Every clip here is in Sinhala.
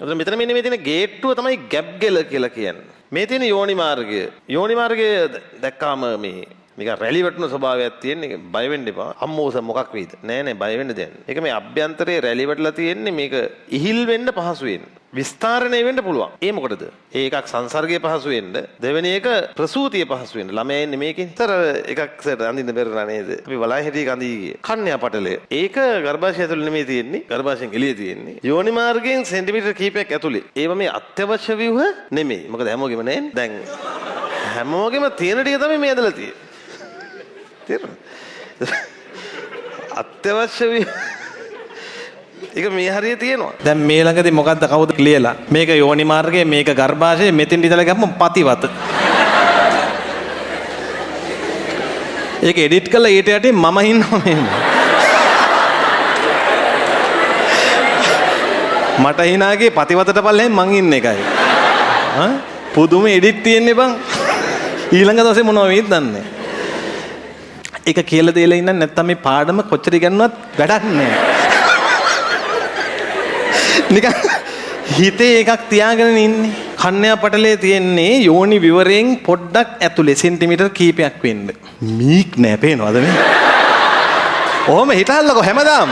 එතන මෙතන මෙන්න මේ තියෙන ගේට්ටුව තමයි ගැප් ගෙල කියලා කියන්නේ. මේ තියෙන යෝනි මාර්ගය. යෝනි මාර්ගය දැක්කාම මේ නිකන් රැලි වටන ස්වභාවයක් තියෙන එක බය වෙන්න එපා. අම්මෝස මොකක් වෙයිද? නෑ නෑ බය වෙන්න දෙයක් නෑ. ඒක මේ අභ්‍යන්තරයේ රැලි වටලා තියෙන්නේ මේක ඉහිල් වෙන්න පහසු වෙන්න. විස්තරණය වෙන්න පුළුවන්. ඒ මොකටද? ඒ එකක් සංසර්ගයේ පහසු වෙන්න. දෙවෙනි එක ප්‍රසූතිය පහසු වෙන්න. ළමයා ඉන්නේ මේකෙන්. තර එකක් සර් අඳින්න බැරලා නේද? අපි වලයි හැටි කඳී ගියේ. කන්‍යා පටලය. ඒක ගර්භාෂය ඇතුළේ නෙමෙයි තියෙන්නේ. ගර්භාෂයෙන් එළියේ තියෙන්නේ. යෝනි මාර්ගයෙන් සෙන්ටිමීටර් කීපයක් ඇතුළේ. ඒව මේ අත්‍යවශ්‍ය ව්‍යුහ නෙමෙයි. මොකද හැමෝගෙම නෑනේ. දැන් හැමෝගෙම තියෙන ටික තමයි මේ ඇදලා තියෙන්නේ. අත්‍යවශ්‍ය ඒක මේ හරිය තියෙනවා. දැන් මේ ළඟදී මොකද්ද කවුද ලියලා? මේක යෝනි මාර්ගයේ මේක ගර්භාෂයේ මෙතෙන් ඉඳලා ගත්තම පතිවත. ඒක එඩිට් කරලා ඊට යටින් මම ඉන්නවා මෙහෙම. මට හිනාගේ පතිවතට පල්ලෙන් මං ඉන්න එකයි. පුදුම එඩිට් තියෙන්නේ බං. ඊළඟ දවසේ මොනව වෙයිද දන්නේ. ඒක කියලා දෙලා ඉන්න නැත්තම් මේ පාඩම කොච්චර ඉගෙනුවත් වැඩක් නෑ. නිකන් හිතේ එකක් තියාගෙන ඉන්නේ. කන්‍යා පටලේ තියෙන්නේ යෝනි විවරයෙන් පොඩ්ඩක් ඇතුලේ සෙන්ටිමීටර් කීපයක් වෙන්න. මීක් නෑ පේනවද මේ? ඔහොම හිතහල්ලකෝ හැමදාම.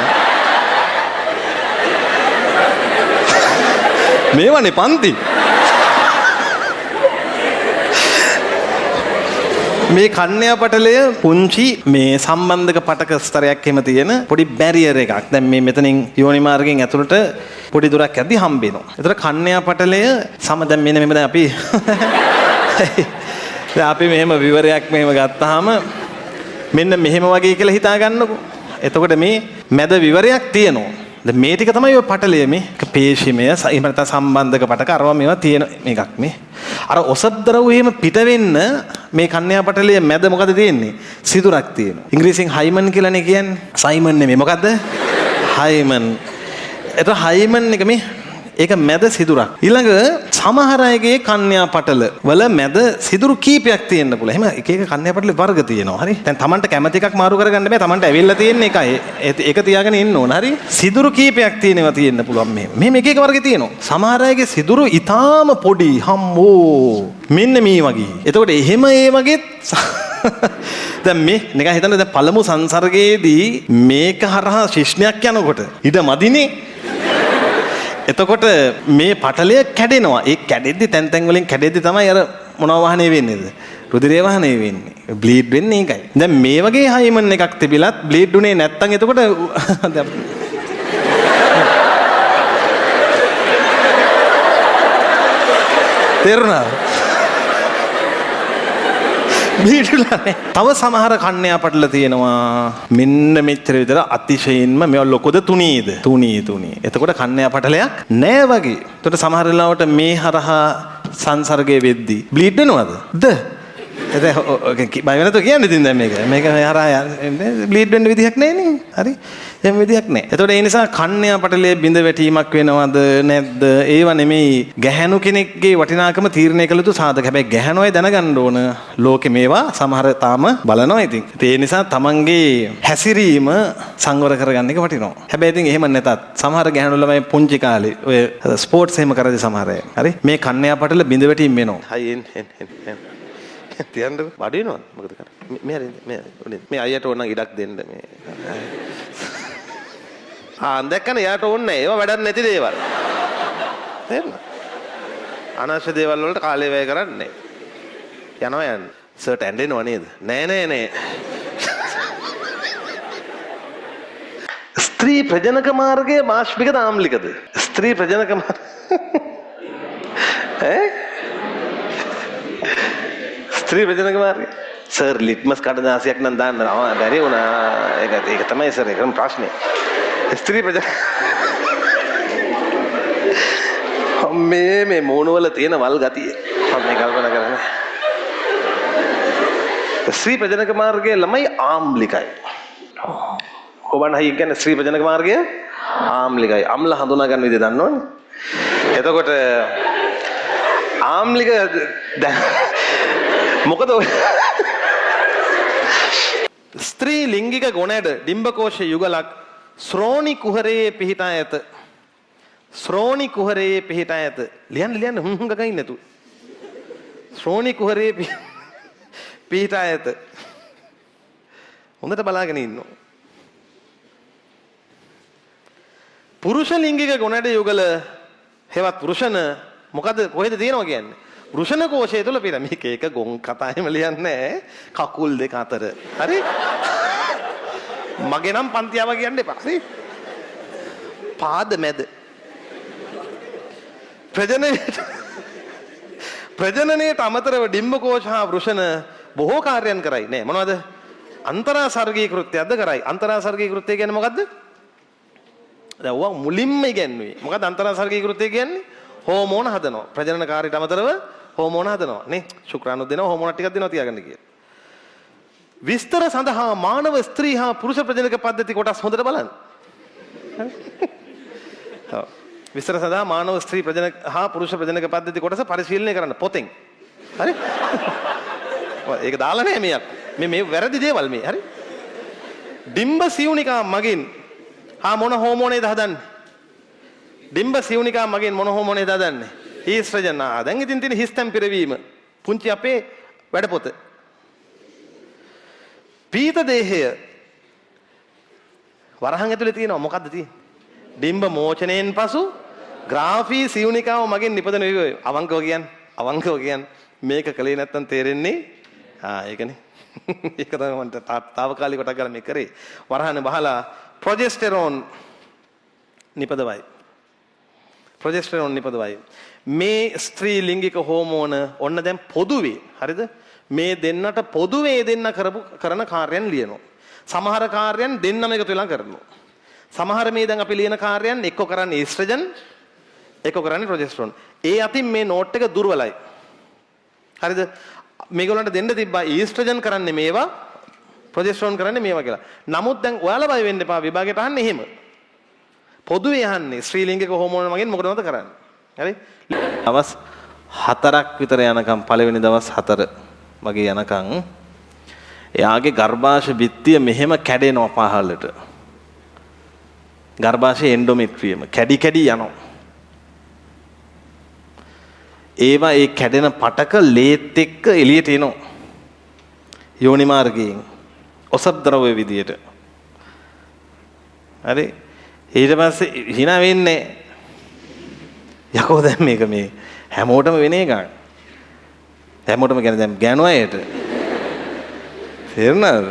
මේවනේ පන්ති. මේ කන්‍යා පටලය පුංචි මේ සම්බන්ධක පටක ස්තරයක් එහෙම තියෙන පොඩි බැරියර් එකක්. දැන් මේ මෙතනින් යෝනි මාර්ගයෙන් ඇතුළට පොඩි දුරක් යද්දි හම්බ වෙනවා. ඒතර කන්‍යා පටලය දැන් මෙන්න මෙහෙම දැන් අපි මෙහෙම විවරයක් මෙහෙම ගත්තාම මෙන්න මෙහෙම වගේ කියලා හිතා ගන්නකො. එතකොට මේ මැද විවරයක් තියෙනවා. දැන් මේ ටික තමයි ඔය පටලය මේ පේශිමය එහෙම නැත්නම් සම්බන්ධක පටක අරවා මේවා තියෙන එකක් මේ. අර ඔසද්දරව එහෙම පිට වෙන්න මේ කන්‍යා පටලයේ මැද මොකද තියෙන්නේ? සිදුරක් තියෙනවා. ඉංග්‍රීසියෙන් හයිමන් කියලානේ කියන්නේ. සයිමන් නෙමෙයි මොකද්ද? හයිමන්. ඒක හයිමන් එක මේ ඒක මැද සිදුරක්. ඊළඟ සමහර අයගේ කන්‍යා පටල වල මැද සිදුරු කීපයක් තියෙන්න පුළුවන්. එහෙම එක එක කන්‍යා පටල වර්ග තියෙනවා. හරි. දැන් Tamanට කැමති එකක් මාරු කරගන්න බෑ. Tamanට ඇවිල්ලා තියෙන එකයි. ඒක තියාගෙන ඉන්න ඕන. හරි. සිදුරු කීපයක් තියෙනවා තියෙන්න පුළුවන් මේ. මෙහෙම එක එක වර්ග තියෙනවා. සමහර අයගේ සිදුරු ඊටාම පොඩි හම්බෝ. මෙන්න මේ වගේ. එතකොට එහෙම ඒ වගේ දැන් මේ නිකන් හිතන්න දැන් පළමු සංසර්ගයේදී මේක හරහා ශිෂ්ණයක් යනකොට ඉඩ මදිනේ. එතකොට මේ පටලය කැඩෙනවා. ඒ කැඩෙද්දි තැන් වලින් කැඩෙද්දි තමයි අර මොනවා වහනේ වෙන්නේද? රුධිරය වහනේ වෙන්නේ. බ්ලීඩ් වෙන්නේ ඒකයි. දැන් මේ වගේ හයිමන් එකක් තිබිලත් බ්ලීඩ් උනේ නැත්තම් එතකොට තේරුණාද? තව සමහර කන්‍යා පටල තියෙනවා මෙන්න මෙච්චර විතර අතිශයින්ම මේවා ලොකද තුනීද? තුනී. එතකොට කන්‍යා පටලයක් නෑ වගේ. එතකොට සමහර වෙලාවට මේ හරහා සංසර්ගයේ වෙද්දී බ්ලීඩ් වෙනවද? බය වෙනතෝ කියන්නේ ඉතින් දැන් මේක හරහා බ්ලීඩ් වෙන්න විදිහක් නෑ නේ. හරි. එහෙම විදිහක් නෑ. එතකොට ඒ නිසා කන්‍යා පටලයේ බිඳ වැටීමක් වෙනවද නැද්ද? ඒව නෙමෙයි ගැහැණු කෙනෙක්ගේ වටිනාකම තීරණය කළ යුතු සාධක. හැබැයි ගැහැණු අය දැනගන්න ඕන ලෝකේ මේවා සමහර තාම බලනවා ඉතින්. ඒ නිසා තමන්ගේ හැසිරීම සංවර කරගන්න එක වටිනවා. හැබැයි ඉතින් එහෙම නැතත් සමහර ගැහැණු ළමයි පුංචි කාලේ ඔය ස්පෝර්ට්ස් එහෙම කරද්දී සමහර අය. හරි. මේ කන්‍යා පටල බිඳ වැටීම වෙනවා. හයි එන්න තියන්නකො වඩිනවද මොකද කරන්නේ මේ අයියට ඕන නම් ඉඩක් දෙන්න මේ දැක්කනේ යාට ඕනේ නැහැ ඒවා වැඩක් නැති දේවල් තේරුණා අනවශ්‍ය දේවල් වලට කාලය වැය කරන්නේ යනවා යන්නේ සර්ට් ඇඬෙනව නේද නෑ ස්ත්‍රී ප්‍රජනක මාර්ගයේ මාශ්මිකද ආම්ලිකද ස්ත්‍රී ප්‍රජනක ස්ත්‍රී ප්‍රජනක මාර්ගය සර් ලිට්මස් කඩදාසියක් නම් දාන්න බැරි වුණා ඒක තමයි සර් ඒකම ප්‍රශ්නේ ස්ත්‍රී ප්‍රජනක මේ මෝනවල තියෙන වල් ගතිය මම මේ කල්පනා කරන්නේ ස්ත්‍රී ප්‍රජනක මාර්ගයේ ළමයි ආම්ලිකයි ඔබන් හයි කියන්නේ ස්ත්‍රී ප්‍රජනක මාර්ගය ආම්ලිකයි අම්ල හඳුනා ගන්න විදිහ දන්නවනේ එතකොට ආම්ලික මොකද ස්ත්‍රී ලිංගික ගොනැඩ ඩිම්බකෝෂ යුගලක් ශ්‍රෝණි කුහරයේ පිහිටා ඇත ශ්‍රෝණි කුහරයේ පිහිටා ඇත. ලියන්න හුඟ ගයින් නැතු. ශ්‍රෝණි කුහරයේ පිහිටා ඇත. හොඳට බලාගෙන ඉන්න. පුරුෂ ලිංගික ගුණඩ යුගල හෙවත් පුරුෂන මොකද කොහෙද තියෙනවා කියන්නේ? පුරුෂන කෝෂය තුල පිර මේක එක ගොන් කතාවෙම ලියන්නේ කකුල් දෙක අතර. හරි? මගේ නම් පන්තියාව කියන්න එපා. හරි? පාද මැද. ප්‍රජනනයට අමතරව ඩිම්බ කෝෂ හා වෘෂණ බොහෝ කාර්යයන් කරයි. නේ මොනවද? අන්තරාසර්ගී කෘත්‍යයක්ද කරයි. අන්තරාසර්ගී කෘත්‍ය කියන්නේ මොකද්ද? දැන් ඔවා මුලින්ම ඉගෙනුවේ. මොකද අන්තරාසර්ගී කෘත්‍ය කියන්නේ? හෝමෝන හදනවා. ප්‍රජනන කාර්යයට අමතරව හෝමෝන හදනවා. නේ ශුක්‍රාණු දෙනවා හෝමෝන ටිකක් දෙනවා තියාගන්න කියලා. විස්තර සඳහා මානව ස්ත්‍රී හා පුරුෂ ප්‍රජනක පද්ධති කොටස් හොඳට බලන්න. ඔව්. විස්තර සඳහා මානව ස්ත්‍රී ප්‍රජනක හා පුරුෂ ප්‍රජනක පද්ධති කොටස පරිශීලනය කරන්න පොතෙන්. හරි? ඒක දාලා නෑ මෙයක්. මේ වැරදි දේවල් මේ. හරි? ඩිම්බ සිවුනිකා මගින් හා මොන හෝමෝනේද හදන්නේ? ඩිම්බ සිවුනිකා මගින් මොන හෝමෝනේද හදන්නේ? ඊස්ට්‍රජන්. දැන් ඉතින් තියෙන හිස්තම් පිරවීම. පුංචි අපේ වැඩපොත. පීත දේහය වරහන් ඇතුලේ තියෙනවා. මොකද්ද තියෙන්නේ? ඩිම්බ මෝචනයෙන් පසු ග්‍රාෆී සිවුනිකාව මගින් නිපදන වේ. අවංකව කියන්නේ මේක කලේ නැත්තම් තේරෙන්නේ ඒකනේ. ඒක තමයි මන්ට తాවකාලික කොට ගන්න මේ කරේ. වරහන් බහලා ප්‍රොජෙස්ටෙරෝන් නිපදවයි. මේ ස්ත්‍රී ලිංගික හෝමෝන ඔන්න දැන් පොදුවේ. හරිද? මේ දෙන්නට පොදුවේ දෙන්න කරන කාර්යයන් ලියනවා. සමහර කාර්යයන් දෙන්නම එකතු වෙලා කරනවා. සමහර මේ දැන් අපි ලියන කාර්යයන් එක්ක කරන්නේ ඊස්ට්‍රජන් එක්ක කරන්නේ ප්‍රොජෙස්ටරෝන්. ඒ අතින් මේ නෝට් එක දුර්වලයි. හරිද? මේගොල්ලන්ට දෙන්න තිබ්බා ඊස්ට්‍රජන් කරන්නේ මේවා ප්‍රොජෙස්ටරෝන් කරන්නේ මේවා කියලා. නමුත් දැන් ඔයාලා බය වෙන්න එපා විභාගයට අහන්නේ එහෙම. පොදුවේ අහන්නේ ශ්‍රී ලිංගික හෝමෝන මගින් මොකටද කරන්නේ? හරි? දවස් 4ක් විතර යනකම් පළවෙනි දවස් 4 වගේ යනකම් එයාගේ ගර්භාෂ බිත්තිය මෙහෙම කැඩෙනවා පහළට. ගර්භාෂයේ එන්ඩෝමෙට්‍රියම කැඩි යනවා. ඒවා ඒ කැඩෙන පටක ලේත් එක්ක එළියට එනවා. යෝනි මාර්ගයෙන් ඔසප් ද්‍රව්‍ය විදියට. හරි? ඊට පස්සේ hina වෙන්නේ යකෝ දැන් මේක මේ හැමෝටම වෙන එකක්. හැමෝටම කියන්නේ දැන් ගෑනු අයට. තේරුණාද?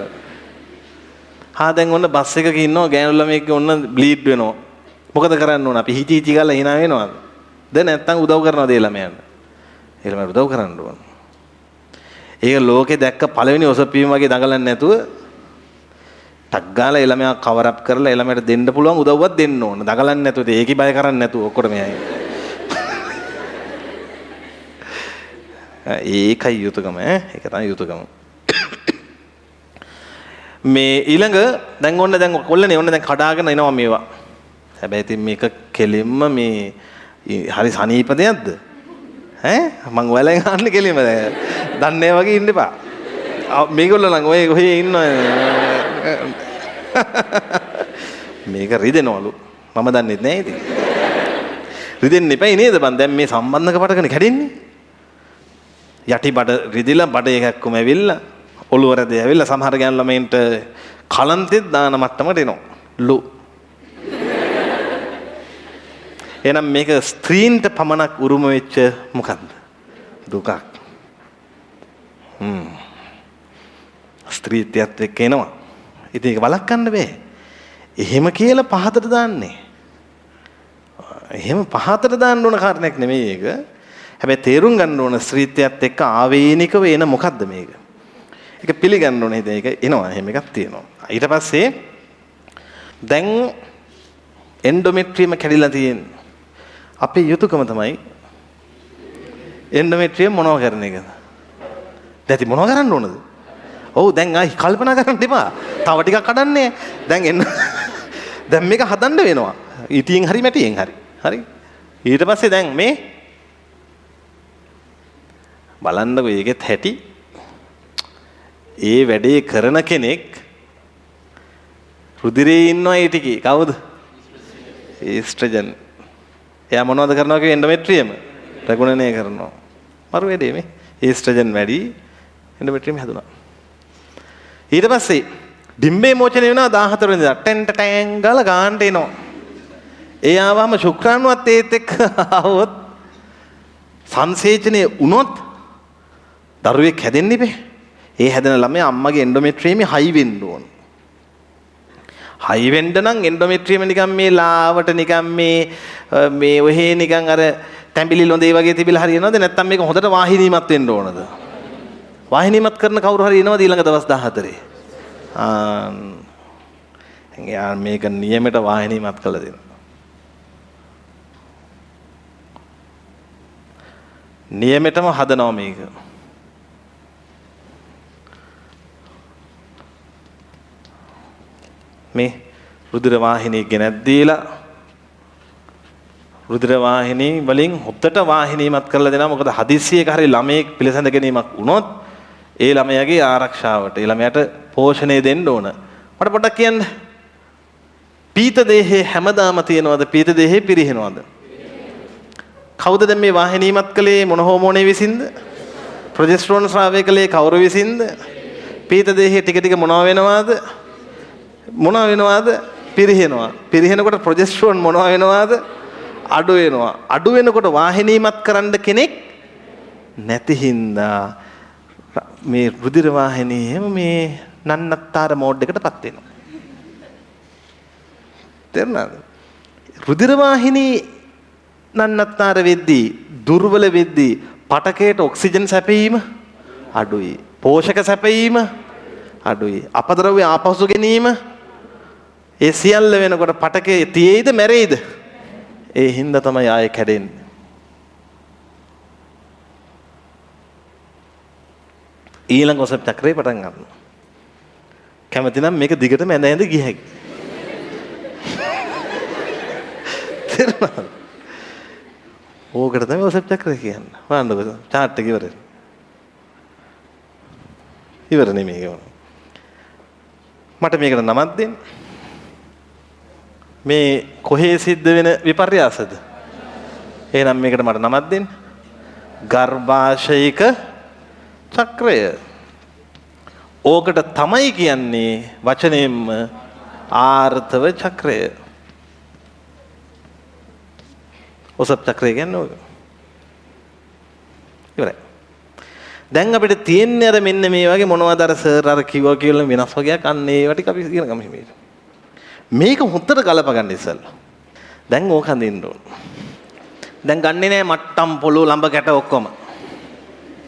දැන් ඔන්න බස් එකක ඉන්නවා ගෑනු ළමයෙක් ඔන්න බ්ලීඩ් වෙනවා. මොකද කරන්න ඕන? අපි හිචි ගාලා hina වෙනවද? දැන් නැත්තම් උදව් කරනවද ඒ ළමයන්ට? ඒ ළමයට උදව් කරන්න ඕන. ඒක ලෝකේ දැක්ක පළවෙනි ඔසපීම වගේ දඟලන්නේ නැතුව ටක් ගාලා ඒ ළමයා කවර් අප් කරලා ඒ ළමයට දෙන්න පුළුවන් උදව්වක් දෙන්න ඕන. දඟලන්නේ නැතුව ඒකයි බය කරන්නේ නැතුව ඔක්කොම මෙයයි. ඒකයි යුතුයකම ඒක තමයි යුතුයකම. මේ ඊළඟ දැන් කොල්ලනේ ඔන්න දැන් කඩාගෙන එනවා මේවා. හැබැයි ඉතින් මේක කෙලින්ම මේ හරි සනීප දෙයක්ද? මං ඔයාලෙන් අහන්නේ කෙලින්ම දැන් දන්නේ වගේ ඉන්න එපා. මේගොල්ලෝ නම් ඔය කොහේ ඉන්නවද? මේක රිදෙනවලු. මම දන්නේ නැහැ ඉතින්. රිදෙන්න එපයි නේද බං? දැන් මේ සම්බන්ධක පටකනේ කැඩෙන්නේ. යටි බඩ රිදිලා බඩ එකක්කම ඇවිල්ලා ඔළුව රැදේ ඇවිල්ලා සමහර ගෑනු ළමයින්ට කලන්තෙත් දාන මට්ටමට එනවා. එහෙනම් මේක ස්ත්‍රීන්ට පමණක් උරුම වෙච්ච මොකද්ද? දුකක්. ස්ත්‍රීත්වයට එක්ක එනවා. ඉතින් ඒක වළක්වන්න බෑ. එහෙම කියලා පහතට දාන්නේ. එහෙම පහතට දාන්න ඕන කාරණයක් නෙමෙයි ඒක. හැබැයි තේරුම් ගන්න ඕන ස්ත්‍රීත්වයට එක්ක ආවේනිකව එන මොකද්ද මේක? ඒක පිළිගන්න ඕනේ. ඒක එනවා. එහෙම එකක් තියෙනවා. ඊට පස්සේ දැන් එන්ඩෝමෙට්‍රියම කැඩිලා තියෙන අපේ යුතුයකම තමයි එන්ඩෝමෙට්‍රියම මොනව කරන එකද? දැන් මොනව කරන්න ඕනද? ඔව් දැන් ආයි කල්පනා කරන්න එපා. තව ටිකක් කඩන්නේ. දැන් මේක හදන්න වෙනවා. ඉටියෙන් හරි මැටියෙන් හරි. හරි? ඊට පස්සේ දැන් මේ බලන්නකො ඒකෙත් හැටි. ඒ වැඩේ කරන කෙනෙක් රුධිරේ ඉන්නවා ඒ ටිකේ. කවුද? ඊස්ට්‍රජන්. එයා මොනවද කරනවා කිව්වේ එන්ඩෝමෙට්‍රියම ප්‍රගුණණය කරනවා. මරු වැඩේ මේ. ඊස්ට්‍රජන් වැඩි එන්ඩෝමෙට්‍රියම හැදුනා. ඊට පස්සේ ඩිම්බේ මෝචනය වෙනවා 14 වෙනිදා. ටෙන්ට ටැන් ගාලා ගානට එනවා. ඒ ආවම ශුක්‍රාණුවත් ඒත් එක්ක આવොත් සංසේචනයේ වුණොත් දරුවෙක් හැදෙන්න ඉබේ. ඒ හැදෙන ළමයා අම්මගේ එන්ඩෝමෙට්‍රියම හයි වෙන්න ඕන. හයි වෙන්න නම් එන්ඩෝමෙට්‍රියම නිකන් මේ ලාවට නිකන් මේ ඔහේ නිකන් අර තැඹිලි ලොඳේ වගේ තිබිලා හරියනවද නැත්නම් මේක හොඳට වාහිනීමත් වෙන්න ඕනද? වාහිනීමත් කරන කවුරු හරි එනවද ඊළඟ දවස් 14? යා මේක නියමයට වාහිනීමත් කළා දෙනවා. නියමෙටම හදනවා මේක. මේ රුධිර වාහිනී ගෙනත් දීලා රුධිර வாහිනී වලින් හොත්තට වාහිනීමත් කරලා දෙනවා. මොකද හදිස්සියක හරි ළමයෙක් පිළිසඳ ගැනීමක් වුණොත් ඒ ළමයාගේ ආරක්ෂාවට ඒ ළමයාට පෝෂණය දෙන්න ඕන. මට පොඩ්ඩක් කියන්න. පීත දේහේ හැමදාම තියනවද? පීත දේහේ පිරිහෙනවද? කවුද දැන් මේ වාහිනීමත් කළේ මොන හෝමෝනේ විසින්ද? ප්‍රොජෙස්ටරෝන් ස්‍රාවය කළේ කවුරු විසින්ද? පීත දේහේ ටික ටික මොනව වෙනවද? පිරිහෙනවා. පිරිහෙනකොට ප්‍රොජෙස්ටරෝන් මොනව වෙනවද? අඩු වෙනවා. අඩු වෙනකොට වාහිනීමත් කරන්න කෙනෙක් නැති හින්දා මේ රුධිර වාහිනී හැම මේ නන්නත්තර මෝඩ් එකටපත් වෙනවා. තේරුණාද? රුධිර වාහිනී නන්නත්තර වෙද්දී දුර්වල වෙද්දී පටකයට ඔක්සිජන් සැපීම අඩුයි. පෝෂක සැපීම අඩුයි. අපද්‍රව්‍ය ආපසු ගැනීම ඒ සියල්ල වෙනකොට පටකේ තියේද මැරෙයිද? ඒ හින්දා තමයි ආයෙ කැඩෙන්නේ. ඊළඟ ඔසප් චක්‍රේ පටන් ගන්නවා. කැමති නම් මේක දිගටම ඇඳ ඇඳ ගිය හැකියි. තේරුණාද? ඕකට තමයි ඔසප් චක්‍රය කියන්නේ. බලන්නකො chart එක ඉවරයි. ඉවර නෙමෙයි ඒක. මට මේකට නමක් දෙන්න. මේ කොහේ සිද්ධ වෙන විපර්යාසද? එහෙනම් මේකට මට නමක් දෙන්න. ගර්භාෂයික චක්‍රය. ඕකට තමයි කියන්නේ වචනයෙන්ම ආර්ථව චක්‍රය. ඔසප් චක්‍රය කියන්නේ ඕක. ඉවරයි. දැන් අපිට තියෙන්නේ අර මෙන්න මේ වගේ මොනවද අර සර් අර කිව්වා කියලා වෙනස් වගේක් අන්න ඒවා ටික අපි ඉගෙන ගමු හිමීට. මේක හොත්තට ගලප ගන්න ඉස්සෙල්ලා. දැන් ඕක හඳින්න ඕන. දැන් ගන්නෙ නෑ මට්ටම් පොළොව ළඹ කැට ඔක්කොම.